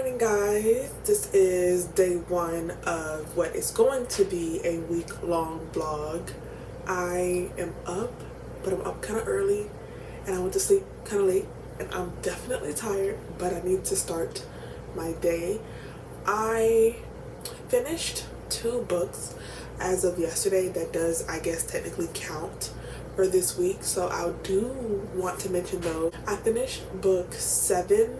morning, guys. This is day one of what is going to be a week-long vlog. I am up, but I'm up kind of early, and I went to sleep kind of late, and I'm definitely tired, but I need to start my day. I finished 2 books as of yesterday. That does, I guess, technically count for this week, so I do want to mention those. I finished book 7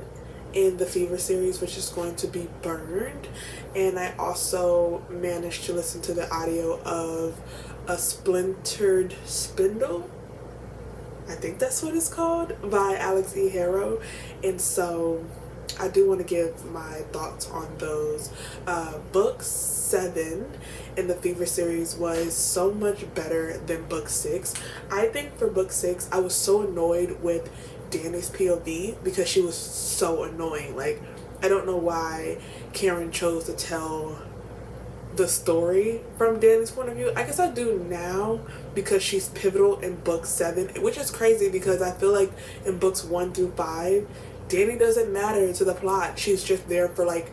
in the Fever series, which is going to be Burned, and I also managed to listen to the audio of A Splintered Spindle, I think that's what it's called, by Alex E. Harrow. And so I do want to give my thoughts on those. Book 7 in the Fever series was so much better than book 6. I think for book 6, I was so annoyed with Danny's POV because she was so annoying. Like, I don't know why Karen chose to tell the story from Danny's point of view. I guess I do now because she's pivotal in book 7, which is crazy because I feel like in books 1 through 5, Danny doesn't matter to the plot. She's just there for like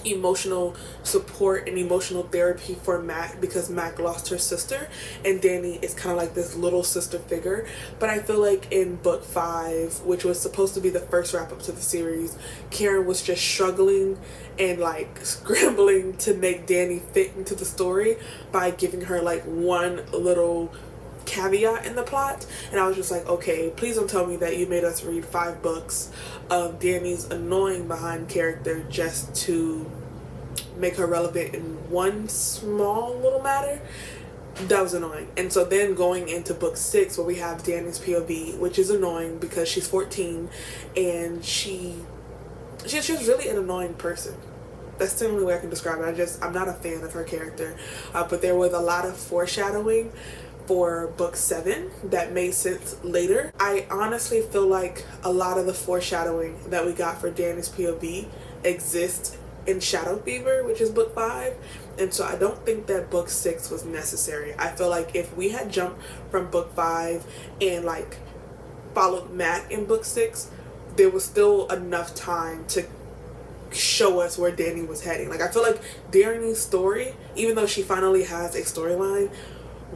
emotional support and emotional therapy for Mac because Mac lost her sister, and Danny is kind of like this little sister figure. But I feel like in book 5, which was supposed to be the first wrap up to the series, Karen was just struggling and like scrambling to make Danny fit into the story by giving her like one little caveat in the plot. And I was just like, okay, please don't tell me that you made us read 5 books of Danny's annoying behind character just to make her relevant in one small little matter. That was annoying. And so then going into book 6, where we have Danny's POV, which is annoying because she's 14 and she's just really an annoying person. That's the only way I can describe it. I'm not a fan of her character. But there was a lot of foreshadowing for book 7 that made sense later. I honestly feel like a lot of the foreshadowing that we got for Danny's POV exists in Shadow Fever, which is book 5, and so I don't think that book 6 was necessary. I feel like if we had jumped from book 5 and like followed Mac in book 6, there was still enough time to show us where Danny was heading. Like, I feel like Danny's story, even though she finally has a storyline,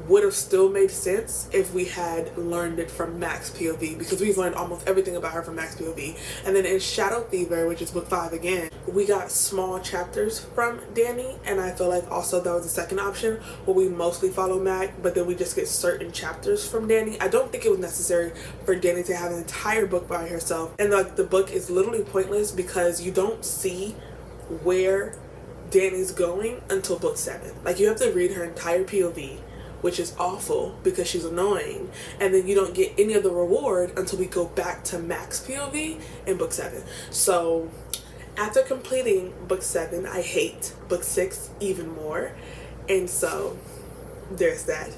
would have still made sense if we had learned it from Mac's POV, because we've learned almost everything about her from Mac's POV. And then in Shadow Fever, which is book 5 again, we got small chapters from Danny, and I feel like also that was the second option where we mostly follow Mac, but then we just get certain chapters from Danny. I don't think it was necessary for Danny to have an entire book by herself, and like the book is literally pointless because you don't see where Danny's going until book 7. Like, you have to read her entire POV, which is awful because she's annoying, and then you don't get any of the reward until we go back to Mac's POV in book 7. So after completing book 7, I hate book 6 even more, and so there's that.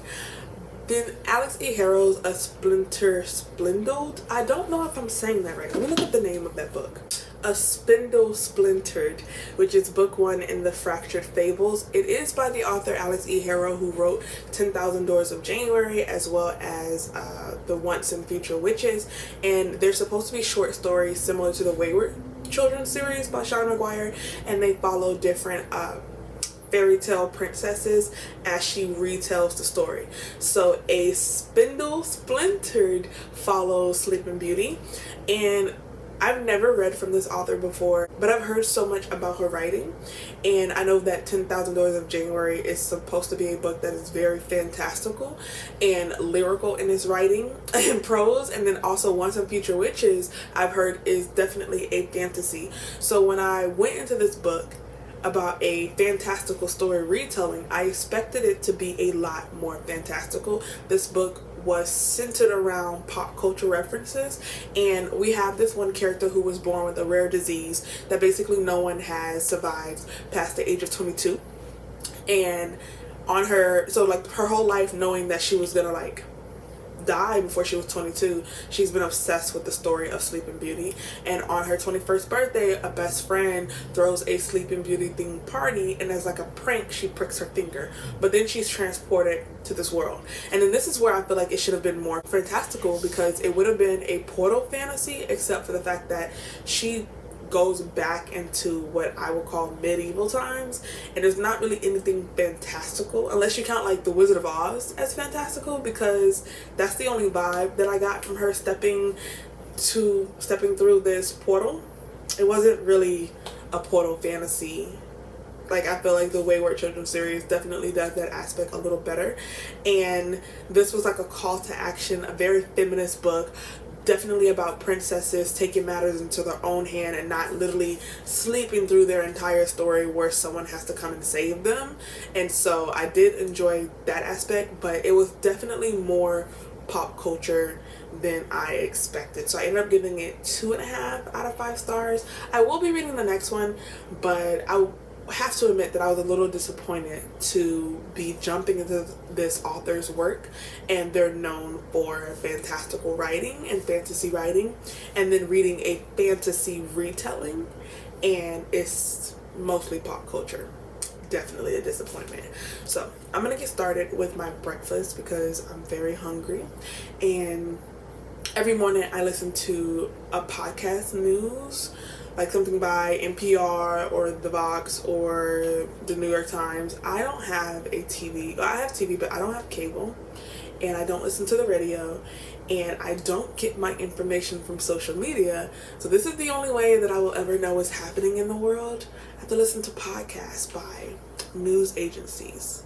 Then Alex E. Harrow's A Splintered Spindle. I don't know if I'm saying that right. Let me look up the name of that book. A Spindle Splintered, which is book 1 in the Fractured Fables. It is by the author Alex E. Harrow, who wrote 10,000 Doors of January, as well as the Once and Future Witches. And they're supposed to be short stories similar to the Wayward Children series by Sean McGuire, and they follow different fairy tale princesses as she retells the story. So A Spindle Splintered follows Sleeping Beauty, and I've never read from this author before, but I've heard so much about her writing, and I know that 10,000 Doors of January is supposed to be a book that is very fantastical and lyrical in its writing and prose, and then also Once and Future Witches, I've heard, is definitely a fantasy. So when I went into this book about a fantastical story retelling, I expected it to be a lot more fantastical. This book was centered around pop culture references, and we have this one character who was born with a rare disease that basically no one has survived past the age of 22, and on her, so like her whole life, knowing that she was gonna like die before she was 22, she's been obsessed with the story of Sleeping Beauty. And on her 21st birthday, a best friend throws a Sleeping Beauty themed party, and as like a prank, she pricks her finger, but then she's transported to this world. And then this is where I feel like it should have been more fantastical, because it would have been a portal fantasy, except for the fact that she goes back into what I would call medieval times, and there's not really anything fantastical unless you count like the Wizard of Oz as fantastical, because that's the only vibe that I got from her stepping through this portal. It wasn't really a portal fantasy. Like, I feel like the Wayward Children series definitely does that aspect a little better, and this was like a call to action, a very feminist book, definitely about princesses taking matters into their own hand and not literally sleeping through their entire story where someone has to come and save them. And so I did enjoy that aspect, but it was definitely more pop culture than I expected. So I ended up giving it 2.5 out of 5 stars. I will be reading the next one, but I have to admit that I was a little disappointed to be jumping into this author's work, and they're known for fantastical writing and fantasy writing, and then reading a fantasy retelling, and it's mostly pop culture. Definitely a disappointment. So I'm gonna get started with my breakfast because I'm very hungry, and every morning I listen to a podcast news, like something by NPR or The Vox or the New York Times. I don't have a TV. I have TV, but I don't have cable, and I don't listen to the radio, and I don't get my information from social media. So this is the only way that I will ever know what's happening in the world. I have to listen to podcasts by news agencies,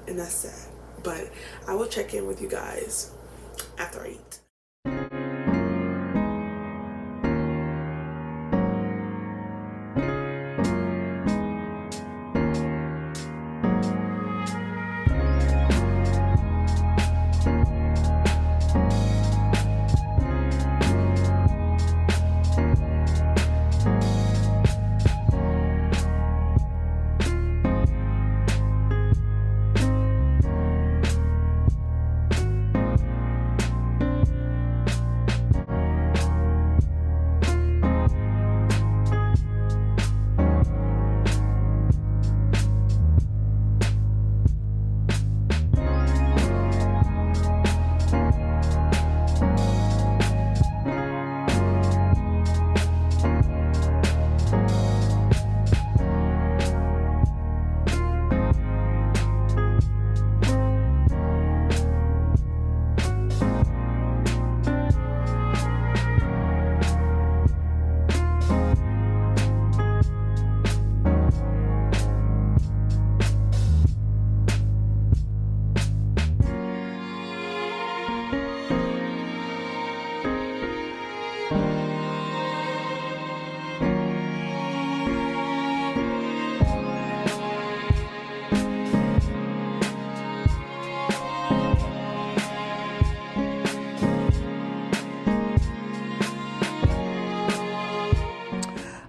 and that's sad. But I will check in with you guys after I eat.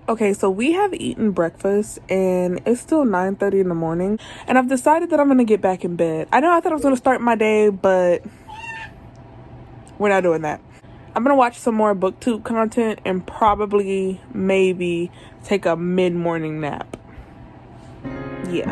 Okay, so we have eaten breakfast and it's still 9:30 in the morning, and I've decided that I'm gonna get back in bed. I thought I was gonna start my day, but we're not doing that. I'm gonna watch some more booktube content and probably maybe take a mid-morning nap. Yeah.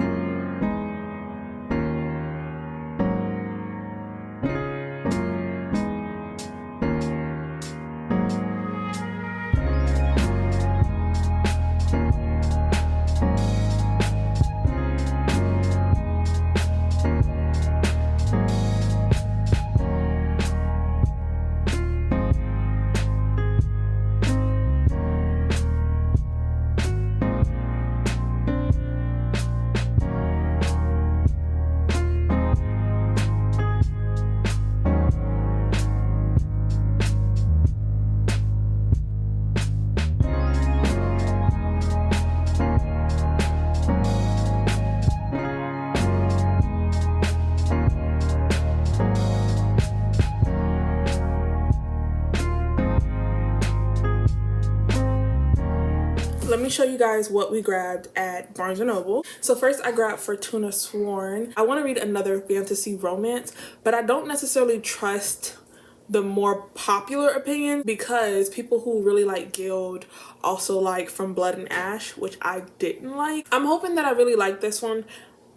Let me show you guys what we grabbed at Barnes & Noble. So first I grabbed Fortuna Sworn. I want to read another fantasy romance, but I don't necessarily trust the more popular opinion because people who really like Guild also like From Blood and Ash, which I didn't like. I'm hoping that I really like this one.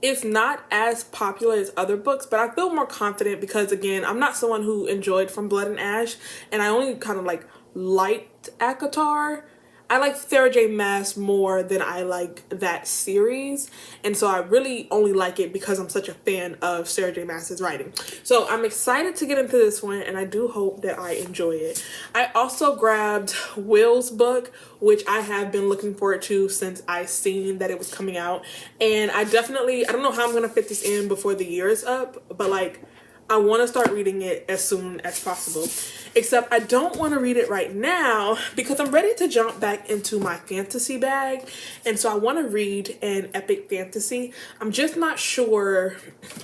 It's not as popular as other books, but I feel more confident because, again, I'm not someone who enjoyed From Blood and Ash, and I only kind of like liked ACOTAR. I like Sarah J Maas more than I like that series, and so I really only like it because I'm such a fan of Sarah J Maas's writing. So I'm excited to get into this one, and I do hope that I enjoy it. I also grabbed Will's book, which I have been looking forward to since I seen that it was coming out, and I don't know how I'm gonna fit this in before the year is up, but like, I want to start reading it as soon as possible. Except I don't want to read it right now because I'm ready to jump back into my fantasy bag. And so I want to read an epic fantasy. I'm just not sure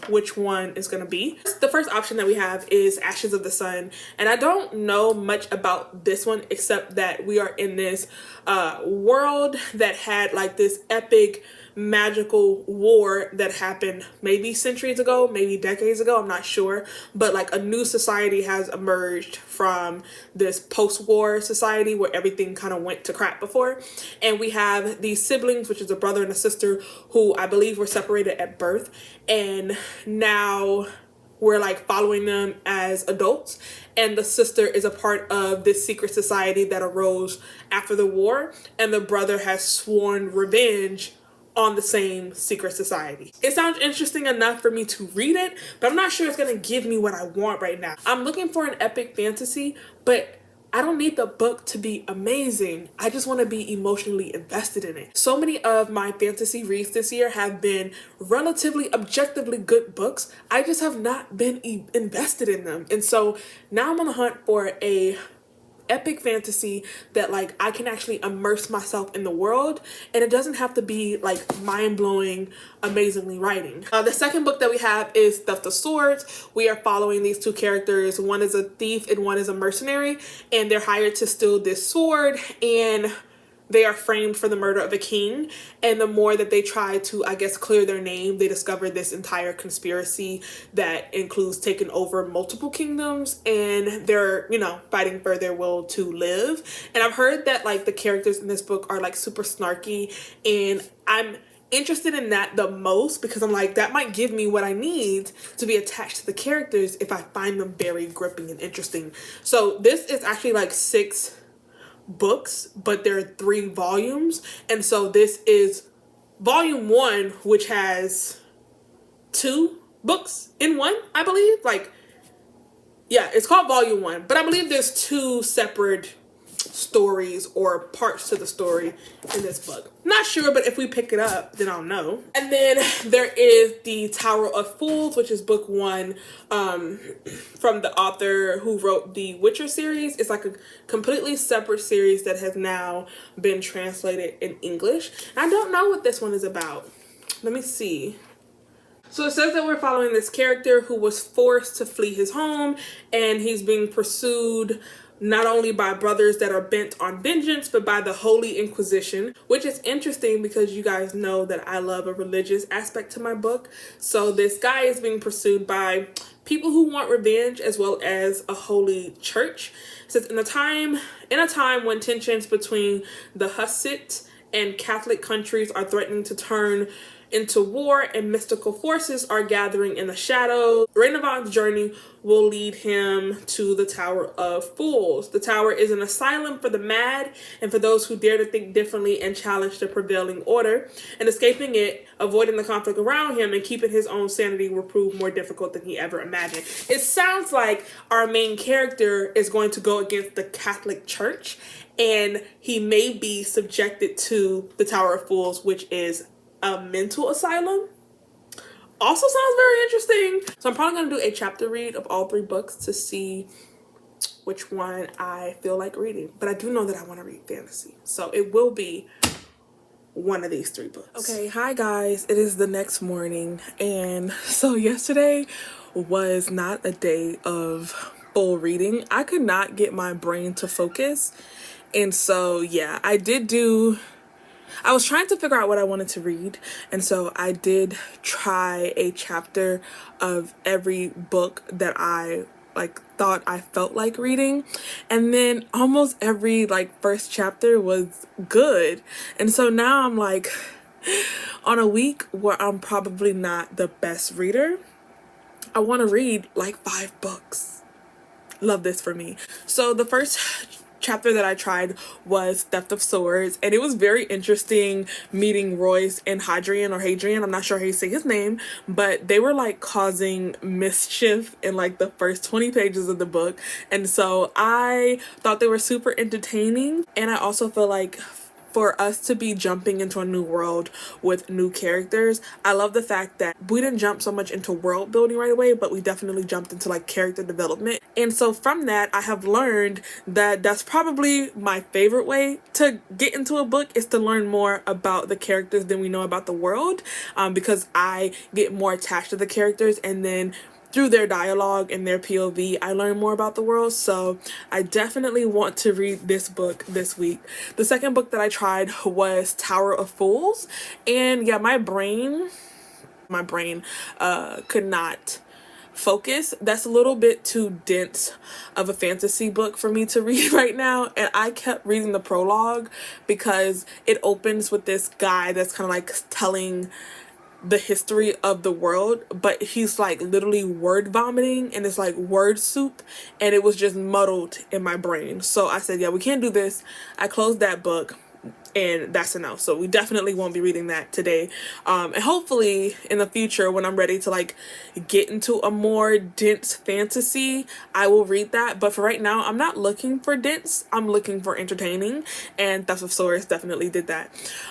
which one is going to be. The first option that we have is Ashes of the Sun. And I don't know much about this one except that we are in this world that had like this epic magical war that happened maybe centuries ago, maybe decades ago, I'm not sure, but like a new society has emerged from this post-war society where everything kind of went to crap before. And we have these siblings, which is a brother and a sister, who I believe were separated at birth, and now we're like following them as adults, and the sister is a part of this secret society that arose after the war, and the brother has sworn revenge on the same secret society. It sounds interesting enough for me to read it, but I'm not sure it's gonna give me what I want right now. I'm looking for an epic fantasy, but I don't need the book to be amazing. I just want to be emotionally invested in it. So many of my fantasy reads this year have been relatively objectively good books. I just have not been invested in them. And so now I'm on the hunt for a epic fantasy that like I can actually immerse myself in the world, and it doesn't have to be like mind-blowing amazingly writing. The second book that we have is Theft of Swords. We are following these two characters. One is a thief and one is a mercenary, and they're hired to steal this sword, and they are framed for the murder of a king. And the more that they try to, I guess, clear their name, they discover this entire conspiracy that includes taking over multiple kingdoms, and they're, you know, fighting for their will to live. And I've heard that like the characters in this book are like super snarky, and I'm interested in that the most because I'm like, that might give me what I need to be attached to the characters if I find them very gripping and interesting. So this is actually like 6 books, but there are 3 volumes, and so this is volume 1, which has 2 books in one, I believe. Like, yeah, it's called volume 1, but I believe there's 2 separate stories or parts to the story in this book. Not sure, but if we pick it up, then I'll know. And then there is the Tower of Fools, which is book 1 from the author who wrote the Witcher series. It's like a completely separate series that has now been translated in English. And I don't know what this one is about. Let me see. So it says that we're following this character who was forced to flee his home, and he's being pursued not only by brothers that are bent on vengeance, but by the Holy Inquisition, which is interesting because you guys know that I love a religious aspect to my book. So this guy is being pursued by people who want revenge as well as a holy church. It says in a time when tensions between the Hussite and Catholic countries are threatening to turn into war and mystical forces are gathering in the shadows, Rainavon's journey will lead him to the Tower of Fools. The tower is an asylum for the mad and for those who dare to think differently and challenge the prevailing order. And escaping it, avoiding the conflict around him, and keeping his own sanity will prove more difficult than he ever imagined. It sounds like our main character is going to go against the Catholic Church, and he may be subjected to the Tower of Fools, which is a mental asylum. Also sounds very interesting. So I'm probably going to do a chapter read of all 3 books to see which one I feel like reading. But I do know that I want to read fantasy, so it will be one of these 3 books. Okay, hi guys. It is the next morning, and so yesterday was not a day of full reading. I could not get my brain to focus, and so yeah, I was trying to figure out what I wanted to read, and so I did try a chapter of every book that I thought I felt like reading, and then almost every first chapter was good. And so now I'm like on a week where I'm probably not the best reader. I want to read 5 books. Love this for me. So the first chapter that I tried was Theft of Swords, and it was very interesting meeting Royce and Hadrian, I'm not sure how you say his name, but they were like causing mischief in like the first 20 pages of the book, and so I thought they were super entertaining. And I also feel like for us to be jumping into a new world with new characters, I love the fact that we didn't jump so much into world building right away, but we definitely jumped into like character development. And so from that, I have learned that that's probably my favorite way to get into a book, is to learn more about the characters than we know about the world, because I get more attached to the characters, and then through their dialogue and their POV, I learn more about the world. So I definitely want to read this book this week. The second book that I tried was Tower of Fools. And yeah, my brain could not focus. That's a little bit too dense of a fantasy book for me to read right now. And I kept reading the prologue because it opens with this guy that's kind of like telling the history of the world, but he's like literally word vomiting, and it's like word soup, and it was just muddled in my brain. So I said, yeah, we can't do this. I closed that book, and that's enough. So we definitely won't be reading that today, and hopefully in the future, when I'm ready to like get into a more dense fantasy, I will read that. But for right now, I'm not looking for dense, I'm looking for entertaining, and Theft of Swords definitely did that.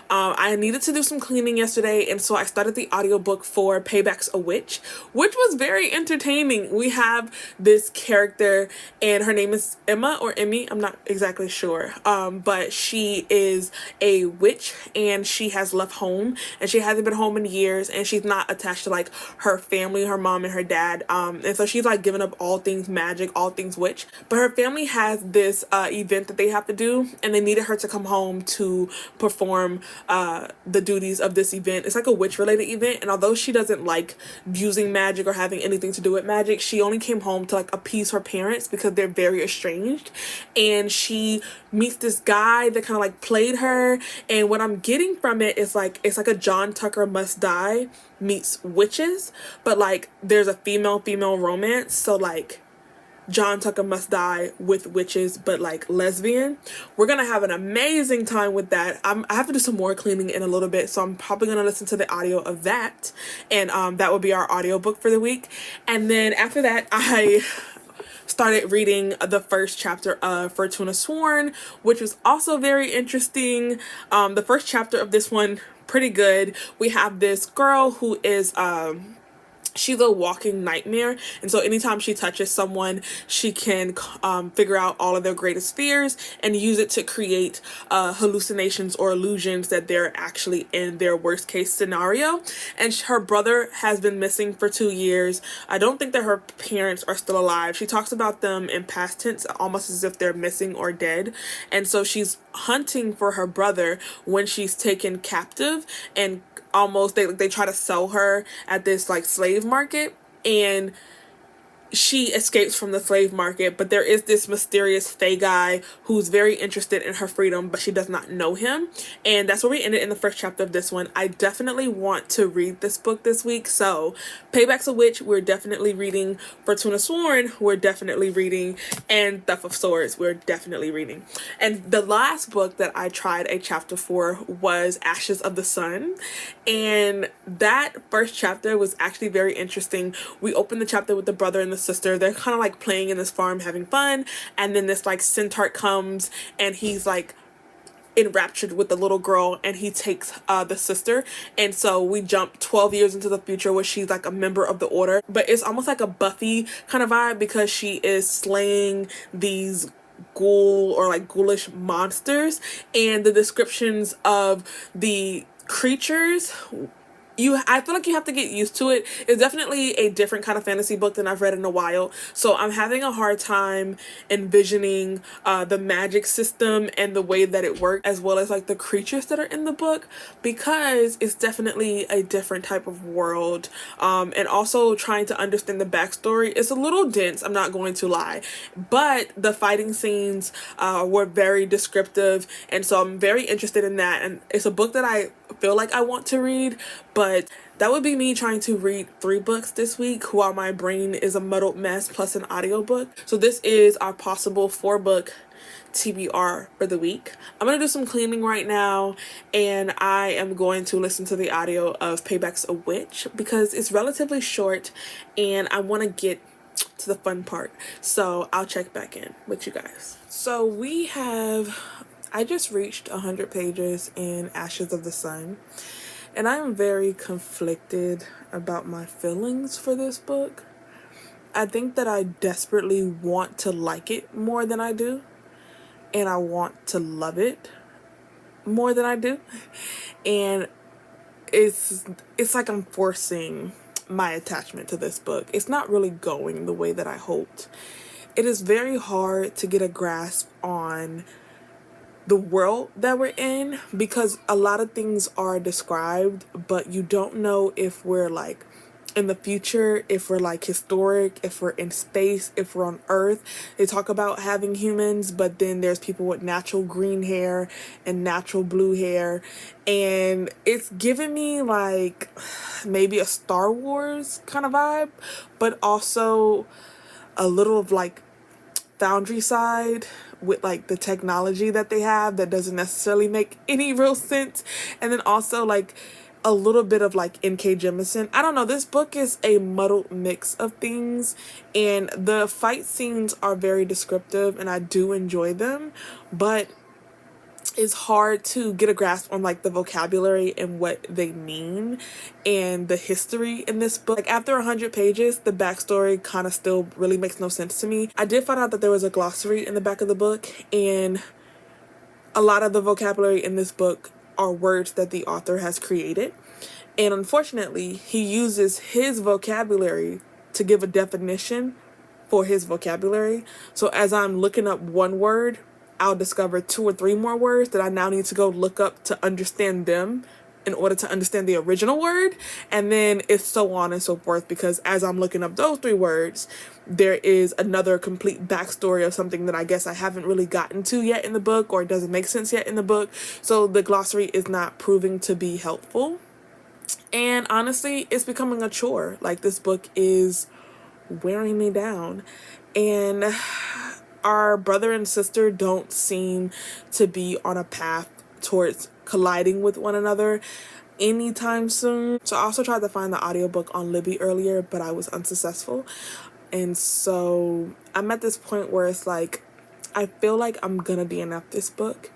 I needed to do some cleaning yesterday, and so I started the audiobook for Payback's a Witch, which was very entertaining. We have this character, and her name is Emma or Emmy, I'm not exactly sure, but she is a witch, and she has left home, and she hasn't been home in years, and she's not attached to like her family, her mom and her dad, and so she's like given up all things magic, all things witch. But her family has this event that they have to do, and they needed her to come home to perform the duties of this event. It's like a witch related event, and although she doesn't like using magic or having anything to do with magic, she only came home to like appease her parents because they're very estranged. And she meets this guy that kind of like played her, and what I'm getting from it is like, it's like a John Tucker Must Die meets witches, but like there's a female romance. So like John Tucker Must Die with witches, but like lesbian. We're gonna have an amazing time with that. I have to do some more cleaning in a little bit, so I'm probably gonna listen to the audio of that, and that will be our audiobook for the week. And then after that, I started reading the first chapter of Fortuna Sworn, which was also very interesting. The first chapter of this one, pretty good. We have this girl who is she's a walking nightmare, and so anytime she touches someone, she can figure out all of their greatest fears and use it to create hallucinations or illusions that they're actually in their worst case scenario. And her brother has been missing for 2 years. I don't think that her parents are still alive. She talks about them in past tense, almost as if they're missing or dead. And so she's hunting for her brother when she's taken captive, and almost they try to sell her at this like slave market, and she escapes from the slave market, but there is this mysterious Fae guy who's very interested in her freedom, but she does not know him. And that's where we ended in the first chapter of this one. I definitely want to read this book this week. So Payback's a Witch, we're definitely reading. Fortuna Sworn, we're definitely reading. And Theft of Swords, we're definitely reading. And the last book that I tried a chapter for was Ashes of the Sun. And that first chapter was actually very interesting. We opened the chapter with the brother and the sister. They're kind of like playing in this farm, having fun, and then this like centaur comes, and he's like enraptured with the little girl, and he takes the sister. And so we jump 12 years into the future where she's like a member of the order, but it's almost like a Buffy kind of vibe because she is slaying these ghoul or like ghoulish monsters, and the descriptions of the creatures, I feel like you have to get used to it. It's definitely a different kind of fantasy book than I've read in a while. So I'm having a hard time envisioning the magic system and the way that it works, as well as like the creatures that are in the book, because it's definitely a different type of world. And also trying to understand the backstory is a little dense, I'm not going to lie. But the fighting scenes were very descriptive, and so I'm very interested in that. And it's a book that I feel like I want to read, but that would be me trying to read 3 books this week while my brain is a muddled mess plus an audiobook. So this is our possible 4-book TBR for the week. I'm gonna do some cleaning right now, and I am going to listen to the audio of Payback's a Witch because it's relatively short and I want to get to the fun part. So I'll check back in with you guys. So I just reached 100 pages in Ashes of the Sun, and I'm very conflicted about my feelings for this book. I think that I desperately want to like it more than I do, and I want to love it more than I do. And it's like I'm forcing my attachment to this book. It's not really going the way that I hoped. It is very hard to get a grasp on the world that we're in because a lot of things are described, but you don't know if we're like in the future, if we're like historic, if we're in space, if we're on Earth. They talk about having humans, but then there's people with natural green hair and natural blue hair, and it's giving me like maybe a Star Wars kind of vibe, but also a little of like Foundry side with like the technology that they have that doesn't necessarily make any real sense, and then also like a little bit of like N.K. Jemisin. I don't know, this book is a muddled mix of things, and the fight scenes are very descriptive and I do enjoy them, but it's hard to get a grasp on like the vocabulary and what they mean and the history in this book. Like after 100 pages, the backstory kind of still really makes no sense to me. I did find out that there was a glossary in the back of the book, and a lot of the vocabulary in this book are words that the author has created. And unfortunately, he uses his vocabulary to give a definition for his vocabulary. So as I'm looking up one word, I'll discover 2 or 3 more words that I now need to go look up to understand them in order to understand the original word. And then it's so on and so forth, because as I'm looking up those 3 words, there is another complete backstory of something that I guess I haven't really gotten to yet in the book, or it doesn't make sense yet in the book. So the glossary is not proving to be helpful. And honestly, it's becoming a chore. Like, this book is wearing me down. And our brother and sister don't seem to be on a path towards colliding with one another anytime soon. So I also tried to find the audiobook on Libby earlier, but I was unsuccessful. And so I'm at this point where it's like, I feel like I'm gonna DNF this book,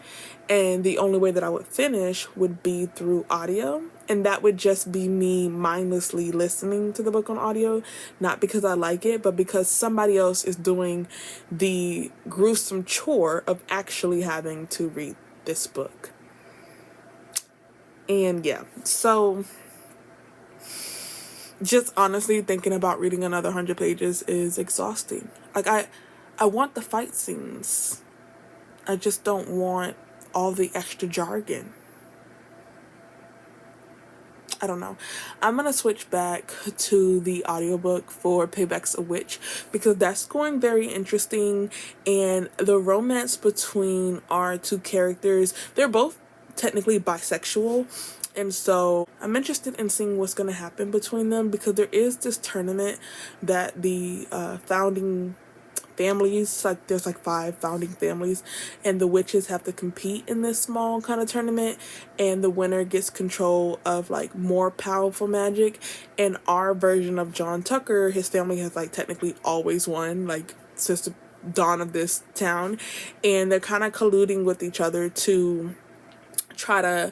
and the only way that I would finish would be through audio, and that would just be me mindlessly listening to the book on audio, not because I like it, but because somebody else is doing the gruesome chore of actually having to read this book. And yeah, so just honestly thinking about reading another 100 pages is exhausting. Like, I want the fight scenes. I just don't want all the extra jargon. I don't know. I'm going to switch back to the audiobook for Payback's a Witch because that's going very interesting, and the romance between our 2 characters, they're both technically bisexual, and so I'm interested in seeing what's going to happen between them, because there is this tournament that the founding families, like there's like 5 founding families, and the witches have to compete in this small kind of tournament, and the winner gets control of like more powerful magic. And our version of John Tucker, his family has like technically always won, like since the dawn of this town, and they're kind of colluding with each other to try to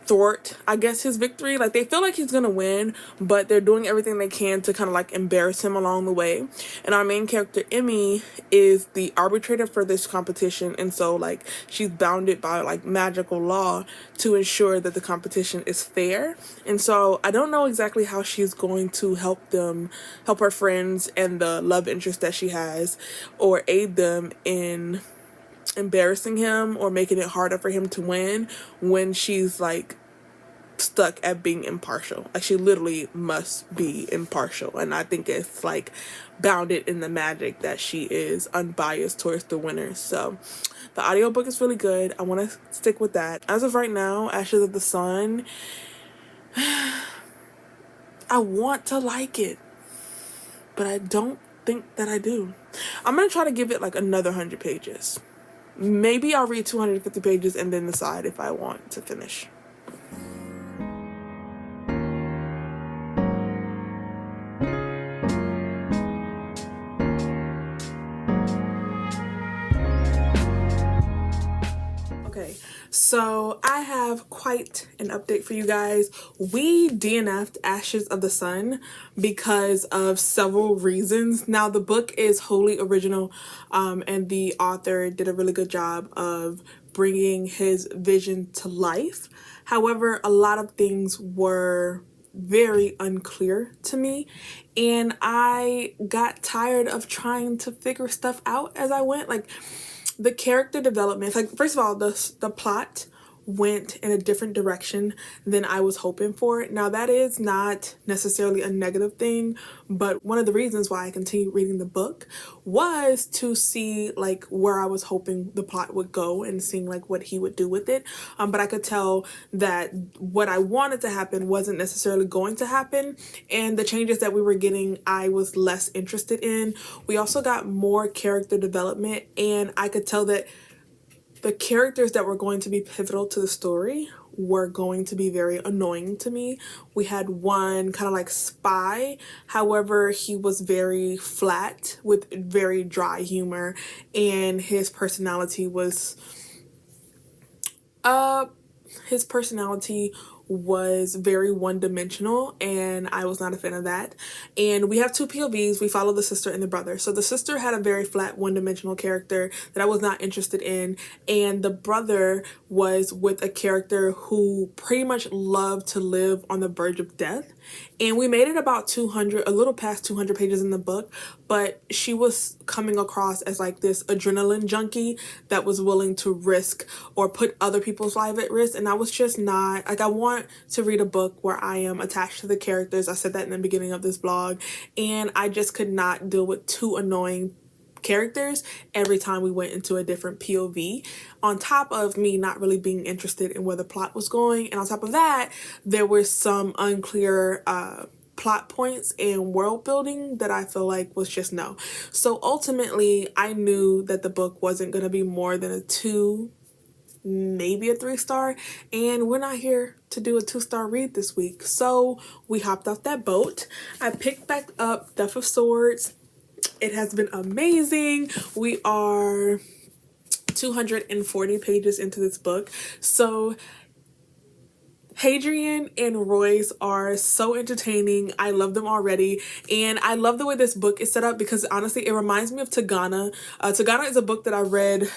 thwart, I guess, his victory. Like, they feel like he's gonna win, but they're doing everything they can to kind of like embarrass him along the way. And our main character, Emmy, is the arbitrator for this competition, and so like she's bounded by like magical law to ensure that the competition is fair. And so I don't know exactly how she's going to help her friends and the love interest that she has, or aid them in embarrassing him or making it harder for him to win when she's like stuck at being impartial. Like, she literally must be impartial, and I think it's like bounded in the magic that she is unbiased towards the winner. So the audiobook is really good. I want to stick with that. As of right now, Ashes of the Sun, I want to like it, but I don't think that I do. I'm gonna try to give it like another 100 pages. Maybe I'll read 250 pages and then decide if I want to finish. Okay, so I have quite an update for you guys. We DNF'd Ashes of the Sun because of several reasons. Now, the book is wholly original, and the author did a really good job of bringing his vision to life. However, a lot of things were very unclear to me, and I got tired of trying to figure stuff out as I went. Like, the character development, like, first of all, the plot went in a different direction than I was hoping for. Now, that is not necessarily a negative thing, but one of the reasons why I continued reading the book was to see like where I was hoping the plot would go and seeing like what he would do with it. But I could tell that what I wanted to happen wasn't necessarily going to happen, and the changes that we were getting I was less interested in. We also got more character development, and I could tell that the characters that were going to be pivotal to the story were going to be very annoying to me. We had one kind of like spy, however, he was very flat with very dry humor, and his personality was very one-dimensional, and I was not a fan of that. And we have two POVs. We follow the sister and the brother. So the sister had a very flat one-dimensional character that I was not interested in, and the brother was with a character who pretty much loved to live on the verge of death. And we made it about 200, a little past 200 pages in the book, but she was coming across as like this adrenaline junkie that was willing to risk or put other people's life at risk. And I was just not, like, I want to read a book where I am attached to the characters. I said that in the beginning of this blog, and I just could not deal with two annoying characters every time we went into a different POV, on top of me not really being interested in where the plot was going. And on top of that, there were some unclear plot points and world building that I feel like was just no. So ultimately, I knew that the book wasn't going to be more than a 2, maybe a 3-star, and we're not here to do a 2-star read this week. So we hopped off that boat. I picked back up Death of Swords. It has been amazing. We are 240 pages into this book. So Hadrian and Royce are so entertaining. I love them already, and I love the way this book is set up because honestly it reminds me of Tagana. Tagana is a book that I read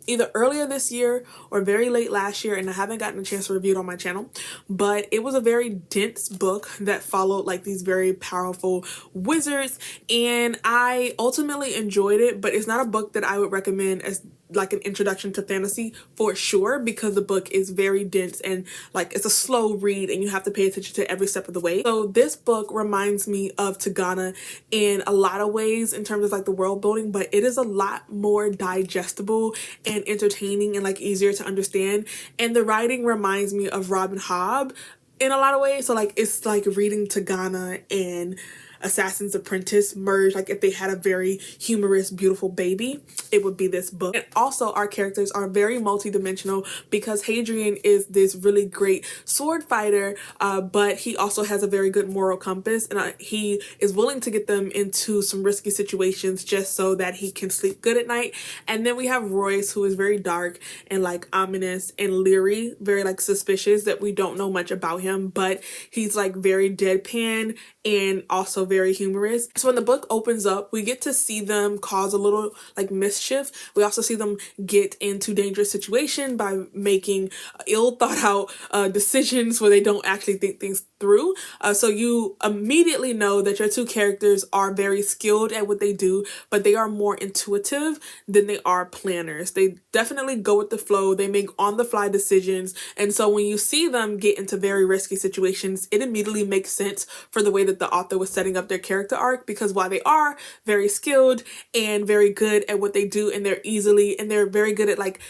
either earlier this year or very late last year, and I haven't gotten a chance to review it on my channel, but it was a very dense book that followed like these very powerful wizards, and I ultimately enjoyed it. But it's not a book that I would recommend as like an introduction to fantasy for sure, because the book is very dense and like it's a slow read and you have to pay attention to every step of the way. So this book reminds me of Tagana in a lot of ways in terms of like the world building, but it is a lot more digestible and entertaining and like easier to understand. And the writing reminds me of Robin Hobb in a lot of ways. So like it's like reading Tagana and Assassin's Apprentice merged. Like if they had a very humorous, beautiful baby, it would be this book. And also our characters are very multi-dimensional because Hadrian is this really great sword fighter, but he also has a very good moral compass, and he is willing to get them into some risky situations just so that he can sleep good at night. And then we have Royce, who is very dark and like ominous and leery, very like suspicious, that we don't know much about him, but he's like very deadpan and also very humorous. So when the book opens up, we get to see them cause a little like mischief. We also see them get into dangerous situation by making ill thought out decisions where they don't actually think things through. So you immediately know that your two characters are very skilled at what they do, but they are more intuitive than they are planners. They definitely go with the flow. They make on the fly decisions. And so when you see them get into very risky situations, it immediately makes sense for the way that the author was setting up their character arc, because while they are very skilled and very good at what they do, and they're very good at like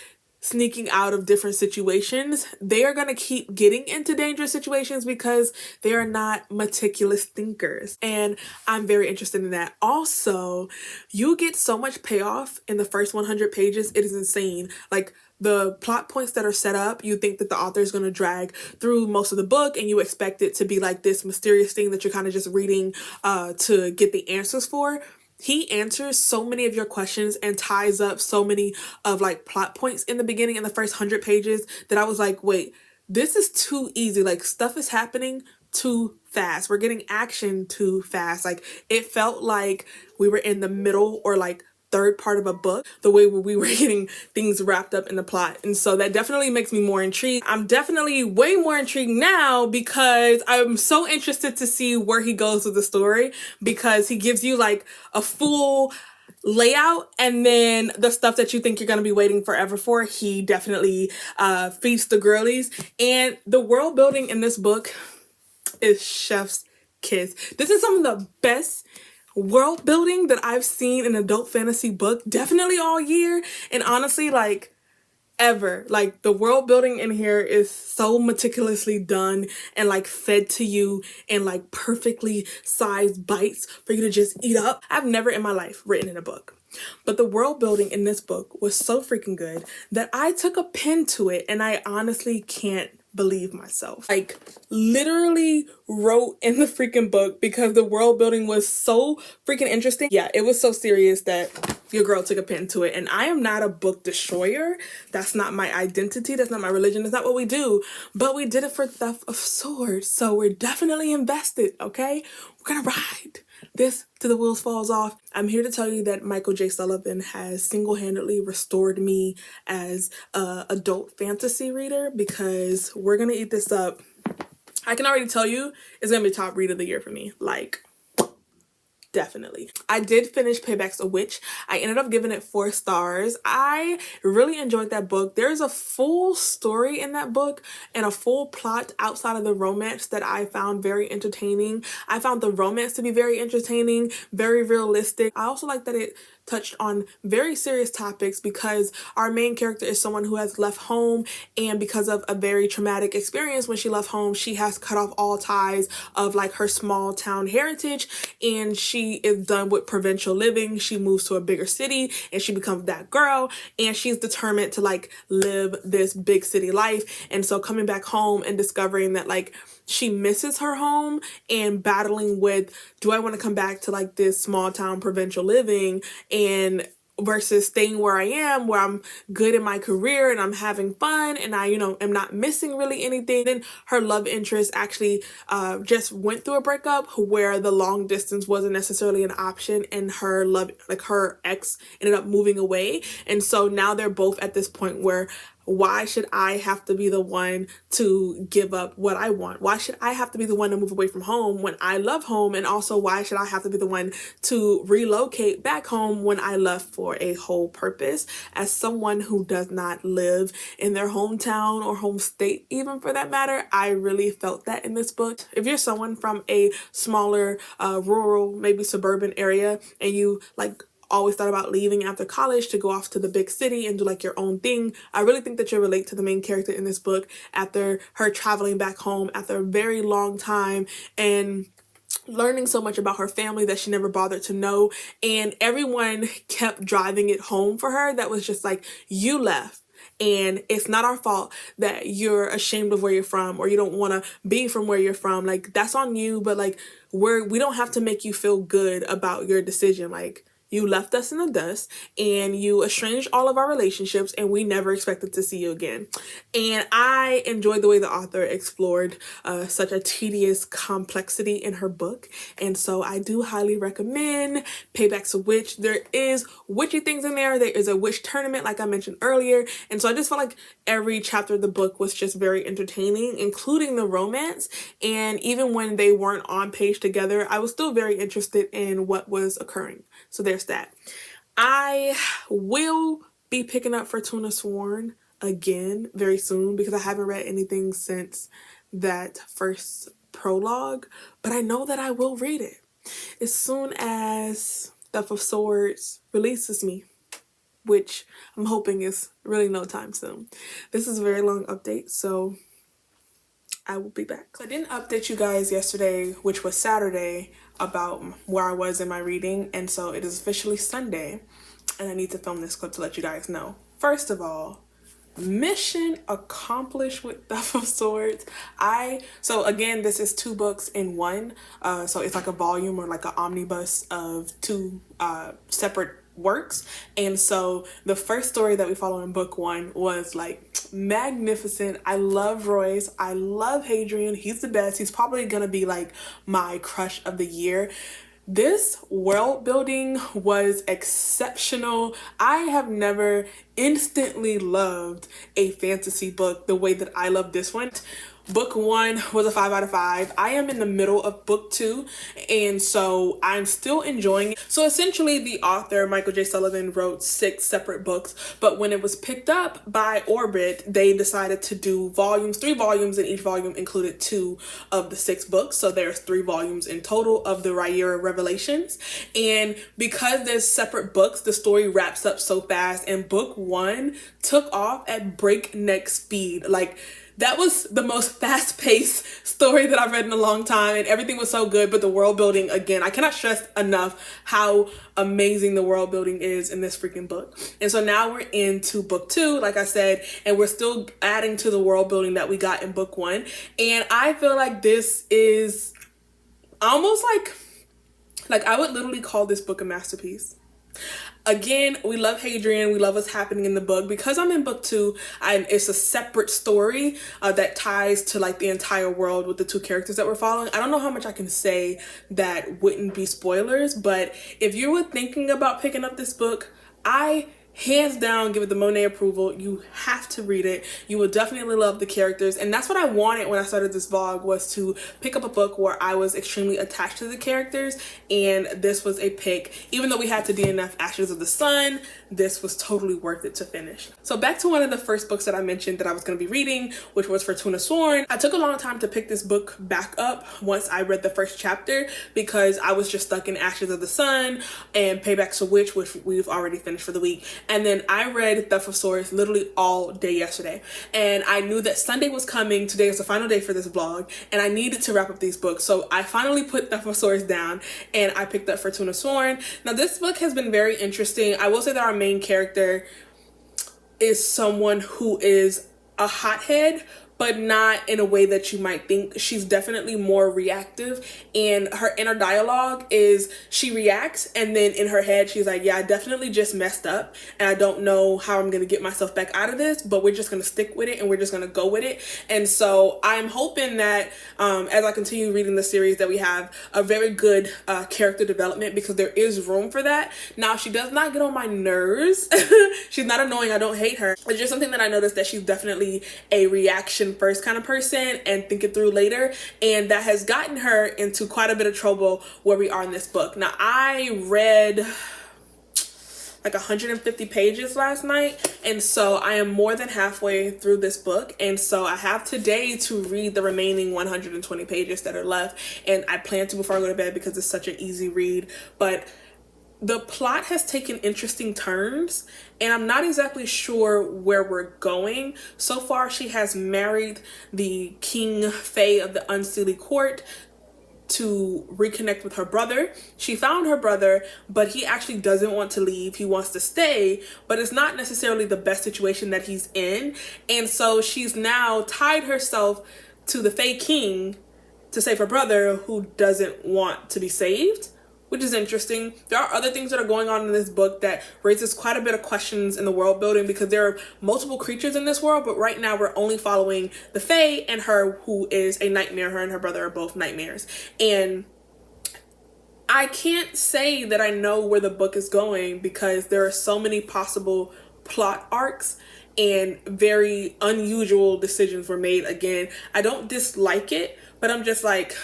sneaking out of different situations, they are going to keep getting into dangerous situations because they are not meticulous thinkers. And I'm very interested in that. Also, you get so much payoff in the first 100 pages. It is insane. Like, the plot points that are set up, you think that the author is going to drag through most of the book, and you expect it to be like this mysterious thing that you're kind of just reading to get the answers for. He answers so many of your questions and ties up so many of like plot points in the beginning in the first 100 pages that I was like, wait, this is too easy. Like, stuff is happening too fast. We're getting action too fast. Like, it felt like we were in the middle or like third part of a book, the way we were getting things wrapped up in the plot. And so that definitely makes me more intrigued. I'm definitely way more intrigued now because I'm so interested to see where he goes with the story, because he gives you like a full layout, and then the stuff that you think you're going to be waiting forever for, he definitely feeds the girlies. And the world building in this book is chef's kiss. This is some of the best world building that I've seen in an adult fantasy book, definitely all year, and honestly, like, ever. Like, the world building in here is so meticulously done and like fed to you in like perfectly sized bites for you to just eat up. I've never in my life written in a book, but the world building in this book was so freaking good that I took a pen to it, and I honestly can't believe myself. Like, literally wrote in the freaking book because the world building was so freaking interesting. Yeah, it was so serious that your girl took a pen to it. And I am not a book destroyer. That's not my identity. That's not my religion. That's not what we do. But we did it for Theft of Swords. So we're definitely invested, okay? We're gonna ride this till the wheels falls off. I'm here to tell you that Michael J. Sullivan has single-handedly restored me as a adult fantasy reader, because we're gonna eat this up. I can already tell you it's gonna be top read of the year for me. Like, definitely. I did finish Payback's a Witch. I ended up giving it 4 stars. I really enjoyed that book. There's a full story in that book and a full plot outside of the romance that I found very entertaining. I found the romance to be very entertaining, very realistic. I also like that it touched on very serious topics, because our main character is someone who has left home, and because of a very traumatic experience when she left home, she has cut off all ties of like her small town heritage, and she is done with provincial living. She moves to a bigger city and she becomes that girl, and she's determined to like live this big city life. And so coming back home and discovering that like she misses her home, and battling with, do I want to come back to like this small town provincial living and versus staying where I am, where I'm good in my career and I'm having fun and I, am not missing really anything. Then her love interest actually just went through a breakup where the long distance wasn't necessarily an option, and her ex ended up moving away. And so now they're both at this point where, why should I have to be the one to give up what I want? Why should I have to be the one to move away from home when I love home? And also, why should I have to be the one to relocate back home when I left for a whole purpose? As someone who does not live in their hometown or home state, even for that matter, I really felt that in this book. If you're someone from a smaller, rural, maybe suburban area, and you like always thought about leaving after college to go off to the big city and do like your own thing, I really think that you'll relate to the main character in this book after her traveling back home after a very long time and learning so much about her family that she never bothered to know. And everyone kept driving it home for her. That was just like, you left, and it's not our fault that you're ashamed of where you're from or you don't want to be from where you're from. Like, that's on you, but like, we don't have to make you feel good about your decision. Like, you left us in the dust and you estranged all of our relationships, and we never expected to see you again. And I enjoyed the way the author explored such a tedious complexity in her book. And so I do highly recommend Payback's a Witch. There is witchy things in there. There is a witch tournament, like I mentioned earlier. And so I just felt like every chapter of the book was just very entertaining, including the romance. And even when they weren't on page together, I was still very interested in what was occurring. So there's that. I will be picking up Fortuna Sworn again very soon, because I haven't read anything since that first prologue, but I know that I will read it as soon as Theft of Swords releases me. which I'm hoping is really no time soon. This is a very long update, so I will be back. So I didn't update you guys yesterday, which was Saturday, about where I was in my reading, and so it is officially Sunday, and I need to film this clip to let you guys know. First of all, mission accomplished with Theft of Swords. So again, this is 2 books in one, so it's like a volume or like an omnibus of 2 separate works. And so the first story that we follow in book 1 was like magnificent. I love Royce, I love Hadrian, he's the best. He's probably gonna be like my crush of the year. This world building was exceptional. I have never instantly loved a fantasy book the way that I love this one. Book 1 was a 5 out of 5. I am in the middle of book 2, and so I'm still enjoying it. So essentially the author, Michael J. Sullivan, wrote 6 separate books, but when it was picked up by Orbit, they decided to do volumes, 3 volumes, and each volume included 2 of the 6 books. So there's 3 volumes in total of the Rhaenyra Revelations. And because there's separate books, the story wraps up so fast, and book 1 took off at breakneck speed. Like, that was the most fast-paced story that I've read in a long time, and everything was so good. But the world building, again, I cannot stress enough how amazing the world building is in this freaking book. And so now we're into book 2, like I said, and we're still adding to the world building that we got in book 1. And I feel like this is almost like I would literally call this book a masterpiece. Again, we love Hadrian, we love what's happening in the book. Because I'm in book 2, it's a separate story that ties to like the entire world with the 2 characters that we're following. I don't know how much I can say that wouldn't be spoilers, but if you were thinking about picking up this book, I hands down give it the Monet approval. You have to read it. You will definitely love the characters, and that's what I wanted when I started this vlog, was to pick up a book where I was extremely attached to the characters, and this was a pick. Even though we had to DNF Ashes of the Sun, this was totally worth it to finish. So back to one of the first books that I mentioned that I was going to be reading, which was Fortuna Sworn. I took a long time to pick this book back up once I read the first chapter, because I was just stuck in Ashes of the Sun and Payback's a Witch, which we've already finished for the week. And then I read Theft of Swords literally all day yesterday. And I knew that Sunday was coming. Today is the final day for this vlog, and I needed to wrap up these books. So I finally put Theft of Swords down and I picked up Fortuna Sworn. Now this book has been very interesting. I will say that our main character is someone who is a hothead, but not in a way that you might think. She's definitely more reactive, and her inner dialogue is she reacts, and then in her head she's like, yeah, I definitely just messed up and I don't know how I'm gonna get myself back out of this, but we're just gonna stick with it and we're just gonna go with it. And so I'm hoping that as I continue reading the series, that we have a very good character development, because there is room for that. Now, she does not get on my nerves. She's not annoying. I don't hate her. It's just something that I noticed, that she's definitely a reaction first kind of person and think it through later, and that has gotten her into quite a bit of trouble where we are in this book. Now, I read like 150 pages last night, and so I am more than halfway through this book, and so I have today to read the remaining 120 pages that are left, and I plan to before I go to bed, because it's such an easy read. But the plot has taken interesting turns, and I'm not exactly sure where we're going. So far, she has married the King Faye of the Unseelie Court to reconnect with her brother. She found her brother, but he actually doesn't want to leave. He wants to stay, but it's not necessarily the best situation that he's in. And so she's now tied herself to the Fae King to save her brother, who doesn't want to be saved, which is interesting. There are other things that are going on in this book that raises quite a bit of questions in the world building, because there are multiple creatures in this world, but right now we're only following the Fae and her, who is a nightmare. Her and her brother are both nightmares. And I can't say that I know where the book is going, because there are so many possible plot arcs and very unusual decisions were made. Again, I don't dislike it, but I'm just like,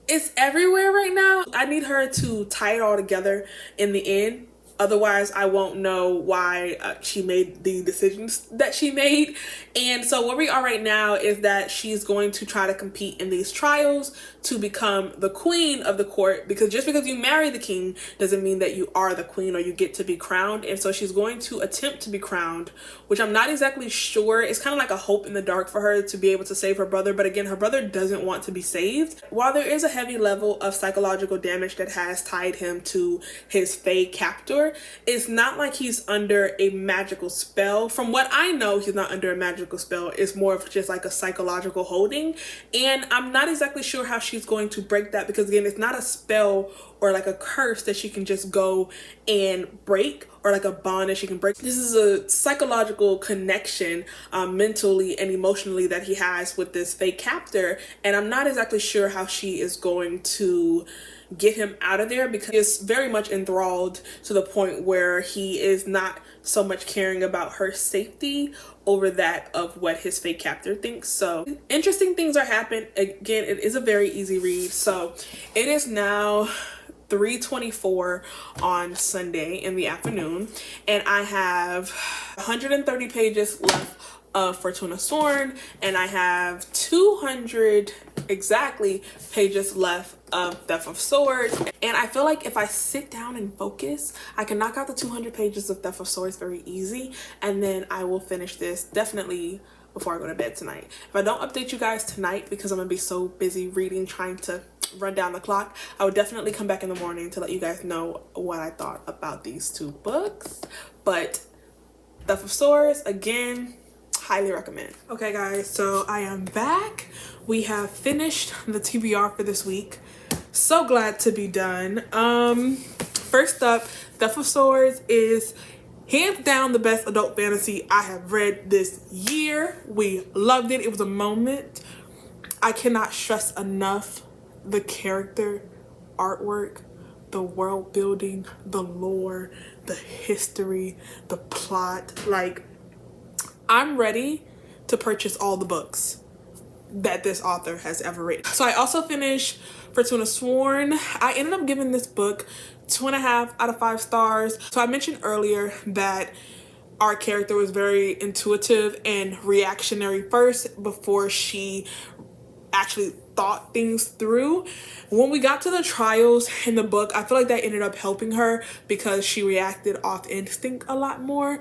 it's everywhere right now. I need her to tie it all together in the end. Otherwise, I won't know why she made the decisions that she made. And so where we are right now is that she's going to try to compete in these trials to become the queen of the court, because just because you marry the king doesn't mean that you are the queen or you get to be crowned. And so she's going to attempt to be crowned, which I'm not exactly sure. It's kind of like a hope in the dark for her to be able to save her brother. But again, her brother doesn't want to be saved. While there is a heavy level of psychological damage that has tied him to his Fae captor, it's not like he's under a magical spell. From what I know, he's not under a magical spell. It's more of just like a psychological holding. And I'm not exactly sure how she's going to break that, because again, it's not a spell or like a curse that she can just go and break, or like a bond that she can break. This is a psychological connection mentally and emotionally that he has with this Fae captor. And I'm not exactly sure how she is going to get him out of there, because he's very much enthralled to the point where he is not so much caring about her safety over that of what his Fae captor thinks. So interesting things are happening. Again, it is a very easy read. So it is now 3:24 on Sunday in the afternoon, and I have 130 pages left of Fortuna Sworn, and I have 200 exactly pages left of Theft of Swords. And I feel like if I sit down and focus, I can knock out the 200 pages of Theft of Swords very easy, and then I will finish this definitely before I go to bed tonight. If I don't update you guys tonight, because I'm gonna be so busy reading, trying to run down the clock, I would definitely come back in the morning to let you guys know what I thought about these two books. But Theft of Swords, again, highly recommend. Okay guys, so I am back. We have finished the TBR for this week. So glad to be done. First up, Theft of Swords is hands down the best adult fantasy I have read this year. We loved it. It was a moment. I cannot stress enough the character artwork, the world building, the lore, the history, the plot. Like, I'm ready to purchase all the books that this author has ever written. So I also finished Fortuna Sworn. I ended up giving this book 2.5 out of 5 stars. So I mentioned earlier that our character was very intuitive and reactionary first before she actually thought things through. When we got to the trials in the book, I feel like that ended up helping her because she reacted off instinct a lot more.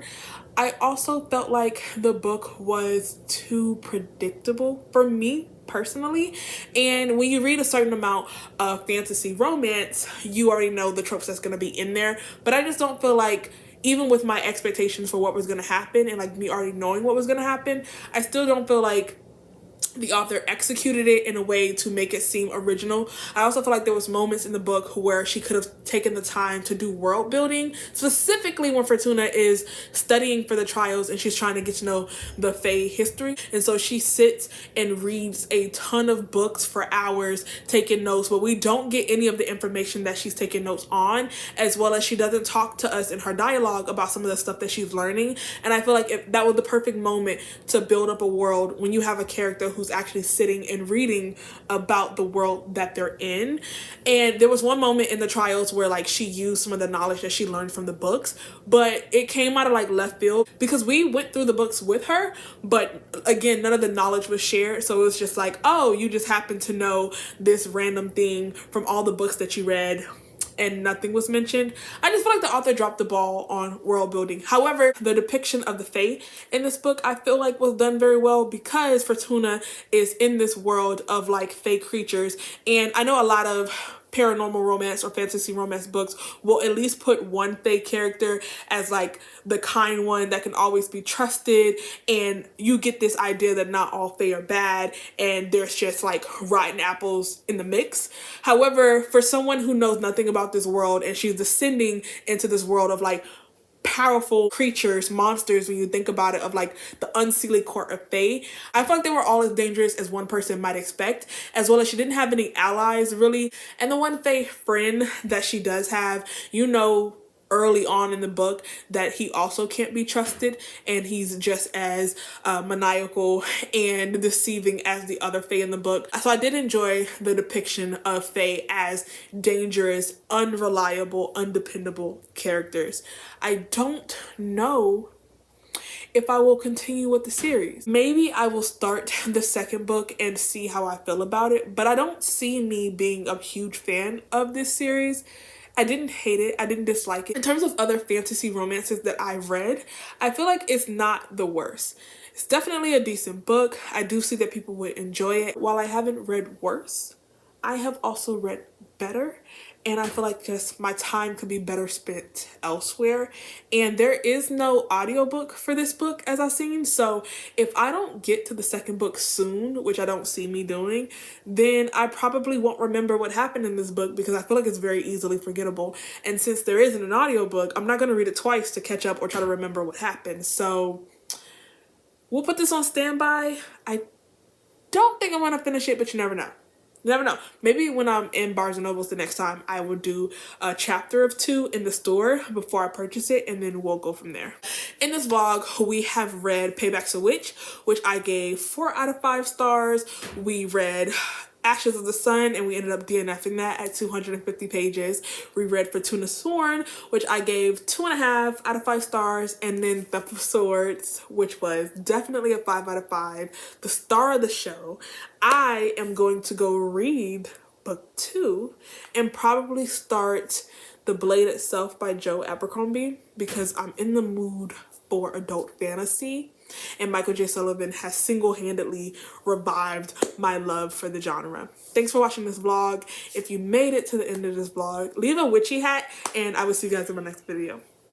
I also felt like the book was too predictable for me personally. And when you read a certain amount of fantasy romance, you already know the tropes that's going to be in there. But I just don't feel like, even with my expectations for what was going to happen and like me already knowing what was going to happen, I still don't feel like the author executed it in a way to make it seem original. I also feel like there was moments in the book where she could have taken the time to do world building, specifically when Fortuna is studying for the trials and she's trying to get to know the Fae history. And so she sits and reads a ton of books for hours taking notes, but we don't get any of the information that she's taking notes on, as well as she doesn't talk to us in her dialogue about some of the stuff that she's learning. And I feel like that was the perfect moment to build up a world when you have a character who's actually sitting and reading about the world that they're in. And there was one moment in the trials where like she used some of the knowledge that she learned from the books, but it came out of like left field because we went through the books with her, but again, none of the knowledge was shared. So it was just like, oh, you just happen to know this random thing from all the books that you read, and nothing was mentioned. I just feel like the author dropped the ball on world building. However, the depiction of the Fae in this book I feel like was done very well, because Fortuna is in this world of like Fae creatures. And I know a lot of paranormal romance or fantasy romance books will at least put one Fae character as like the kind one that can always be trusted, and you get this idea that not all Fae are bad and there's just like rotten apples in the mix. However, for someone who knows nothing about this world and she's descending into this world of like powerful creatures, monsters, when you think about it, of like the unseelie court of Fae, I feel like they were all as dangerous as one person might expect, as well as she didn't have any allies really. And the one Fae friend that she does have, you know, early on in the book that he also can't be trusted, and he's just as maniacal and deceiving as the other Fae in the book. So I did enjoy the depiction of Fae as dangerous, unreliable, undependable characters. I don't know if I will continue with the series. Maybe I will start the second book and see how I feel about it, but I don't see me being a huge fan of this series. I didn't hate it, I didn't dislike it. In terms of other fantasy romances that I've read, I feel like it's not the worst. It's definitely a decent book. I do see that people would enjoy it. While I haven't read worse, I have also read better, and I feel like just my time could be better spent elsewhere. And there is no audiobook for this book, as I've seen, so if I don't get to the second book soon, which I don't see me doing, then I probably won't remember what happened in this book, because I feel like it's very easily forgettable. And since there isn't an audiobook, I'm not going to read it twice to catch up or try to remember what happened. So we'll put this on standby. I don't think I'm going to finish it, but you never know. You never know. Maybe when I'm in Barnes & Nobles the next time, I will do a chapter of 2 in the store before I purchase it, and then we'll go from there. In this vlog, we have read Payback's a Witch, which I gave 4 out of 5 stars. We read Ashes of the Sun, and we ended up DNFing that at 250 pages. We read Fortuna Sworn, which I gave 2.5 out of 5 stars, and then Theft of Swords, which was definitely a 5 out of 5. The star of the show. I am going to go read book 2 and probably start The Blade Itself by Joe Abercrombie, because I'm in the mood for adult fantasy. And Michael J. Sullivan has single-handedly revived my love for the genre. Thanks for watching this vlog. If you made it to the end of this vlog, leave a witchy hat, and I will see you guys in my next video.